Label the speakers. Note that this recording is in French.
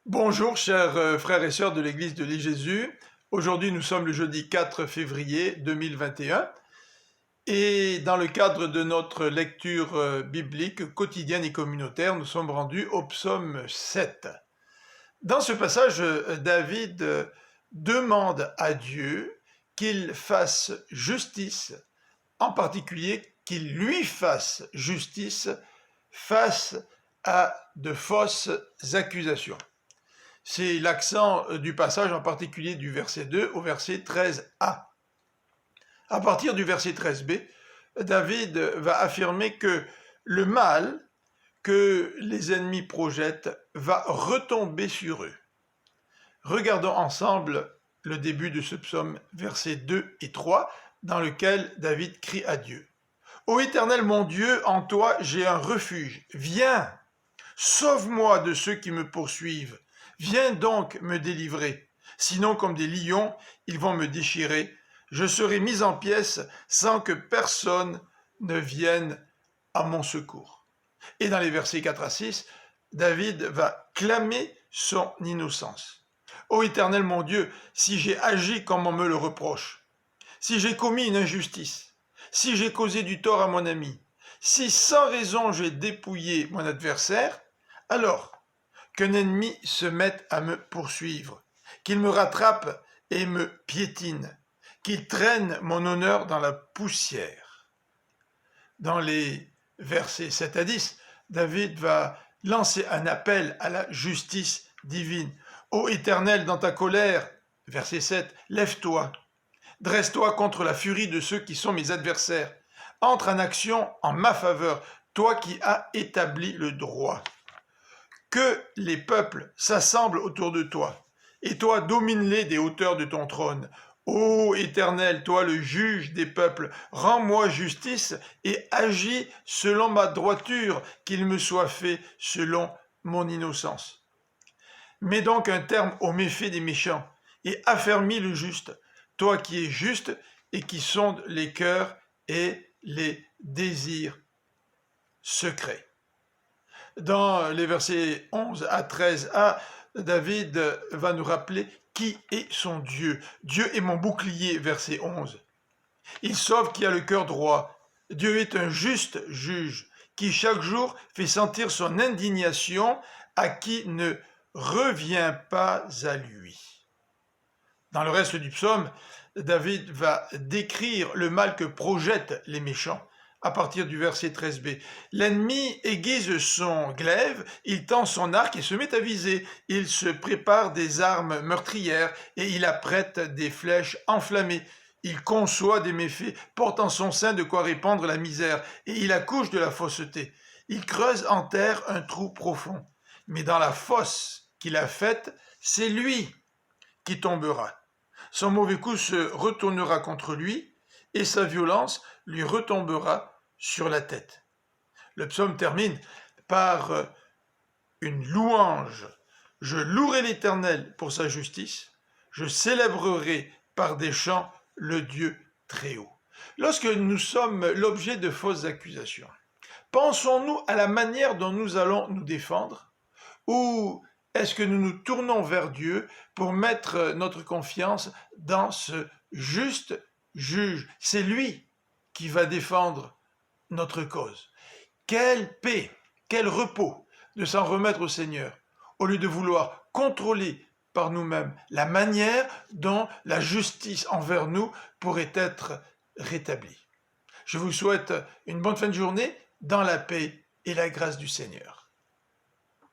Speaker 1: Bonjour chers frères et sœurs de l'Église de l'île Jésus. Aujourd'hui nous sommes le jeudi 4 février 2021 et dans le cadre de notre lecture biblique quotidienne et communautaire, nous sommes rendus au psaume 7. Dans ce passage, David demande à Dieu qu'il fasse justice, en particulier qu'il lui fasse justice face à de fausses accusations. C'est l'accent du passage, en particulier du verset 2 au verset 13a. À partir du verset 13b, David va affirmer que le mal que les ennemis projettent va retomber sur eux. Regardons ensemble le début de ce psaume, versets 2 et 3, dans lequel David crie à Dieu. « Ô Éternel mon Dieu, en toi j'ai un refuge. Viens, sauve-moi de ceux qui me poursuivent. Viens donc me délivrer. Sinon, comme des lions, ils vont me déchirer. Je serai mis en pièces sans que personne ne vienne à mon secours. » Et dans les versets 4 à 6, David va clamer son innocence. « Ô Éternel mon Dieu, si j'ai agi comme on me le reproche, si j'ai commis une injustice, si j'ai causé du tort à mon ami, si sans raison j'ai dépouillé mon adversaire, alors qu'un ennemi se mette à me poursuivre, qu'il me rattrape et me piétine, qu'il traîne mon honneur dans la poussière. » Dans les versets 7 à 10, David va lancer un appel à la justice divine. « Ô Éternel, dans ta colère, verset 7, lève-toi, dresse-toi contre la furie de ceux qui sont mes adversaires. Entre en action en ma faveur, toi qui as établi le droit. Que les peuples s'assemblent autour de toi, et toi domine-les des hauteurs de ton trône. Ô Éternel, toi le juge des peuples, rends-moi justice et agis selon ma droiture, qu'il me soit fait selon mon innocence. Mets donc un terme aux méfaits des méchants et affermis le juste, toi qui es juste et qui sondes les cœurs et les désirs secrets. » Dans les versets 11 à 13a, David va nous rappeler qui est son Dieu. Dieu est mon bouclier, verset 11. Il sauve qui a le cœur droit. Dieu est un juste juge qui chaque jour fait sentir son indignation à qui ne revient pas à lui. Dans le reste du psaume, David va décrire le mal que projettent les méchants. À partir du verset 13b. L'ennemi aiguise son glaive, il tend son arc et se met à viser. Il se prépare des armes meurtrières et il apprête des flèches enflammées. Il conçoit des méfaits, porte en son sein de quoi répandre la misère, et il accouche de la fausseté. Il creuse en terre un trou profond. Mais dans la fosse qu'il a faite, c'est lui qui tombera. Son mauvais coup se retournera contre lui, et sa violence lui retombera sur la tête. Le psaume termine par une louange. Je louerai l'Éternel pour sa justice, je célébrerai par des chants le Dieu très haut. Lorsque nous sommes l'objet de fausses accusations, pensons-nous à la manière dont nous allons nous défendre, ou est-ce que nous nous tournons vers Dieu pour mettre notre confiance dans ce juste juge? C'est lui qui va défendre notre cause. Quelle paix, quel repos de s'en remettre au Seigneur, au lieu de vouloir contrôler par nous-mêmes la manière dont la justice envers nous pourrait être rétablie. Je vous souhaite une bonne fin de journée dans la paix et la grâce du Seigneur.